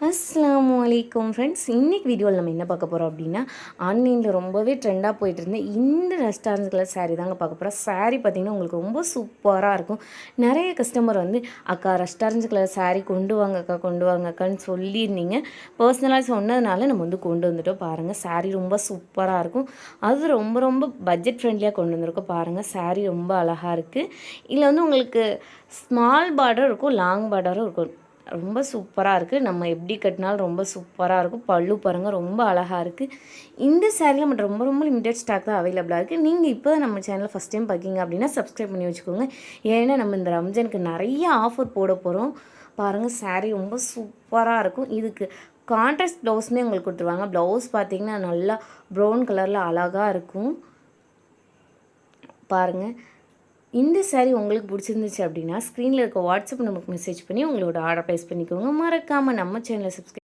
அஸ்ஸலாமு அலைக்கும் ஃப்ரெண்ட்ஸ். இன்றைக்கி வீடியோவில் நம்ம என்ன பார்க்க போகிறோம் அப்படின்னா, ஆன்லைனில் ரொம்பவே ட்ரெண்டாக போயிட்டு இருந்த இந்த ரெஸ்டாரண்ட் கலர் சாரீ தாங்க பார்க்க போகிறோம். சாரீ பார்த்திங்கன்னா உங்களுக்கு ரொம்ப சூப்பராக இருக்கும். நிறைய கஸ்டமர் வந்து அக்கா ரெஸ்டாரண்ட் கலர் சாரீ கொண்டு வாங்கக்கா கொண்டு வாங்கக்கான்னு சொல்லியிருந்தீங்க. பர்சனலாக சொன்னதுனால நம்ம வந்து கொண்டு வந்துட்டோம். பாருங்கள், சாரீ ரொம்ப சூப்பராக இருக்கும். அது ரொம்ப ரொம்ப பட்ஜெட் ஃப்ரெண்ட்லியாக கொண்டு வந்திருக்கோம். பாருங்கள், சாரீ ரொம்ப அழகாக இருக்குது. இதில் வந்து உங்களுக்கு ஸ்மால் பார்டரும் இருக்கும், லாங் பார்டரும் இருக்கும். ரொம்ப சூப்பராக இருக்குது. நம்ம எப்படி கட்டினாலும் ரொம்ப சூப்பராக இருக்கும். பல்லு பாருங்கள், ரொம்ப அழகாக இருக்குது. இந்த சேரீயில் மட்டும் ரொம்ப ரொம்ப லிமிடெட் ஸ்டாக் தான் அவைலபிளாக இருக்குது. நீங்கள் இப்போ நம்ம சேனலில் ஃபஸ்ட் டைம் பார்க்கிங்க அப்படின்னா சப்ஸ்கிரைப் பண்ணி வச்சுக்கோங்க. ஏன்னா நம்ம இந்த ரம்ஜானுக்கு நிறைய ஆஃபர் போட போகிறோம். பாருங்கள், சாரீ ரொம்ப சூப்பராக இருக்கும். இதுக்கு கான்ட்ராஸ்ட் ப்ளவுஸுமே உங்களுக்கு கொடுத்துருவாங்க. ப்ளவுஸ் பார்த்திங்கன்னா நல்லா ப்ரௌன் கலரில் அழகாக இருக்கும். பாருங்கள், இந்த சாரீ உங்களுக்கு பிடிச்சிருந்துச்சு அப்படின்னா ஸ்க்ரீனில் இருக்க வாட்ஸ்அப் நமக்கு மெசேஜ் பண்ணி உங்களோட ஆர்டர் ப்ளேஸ் பண்ணிக்கோங்க. மறக்காமல் நம்ம சேனலை சப்ஸ்கிரைப்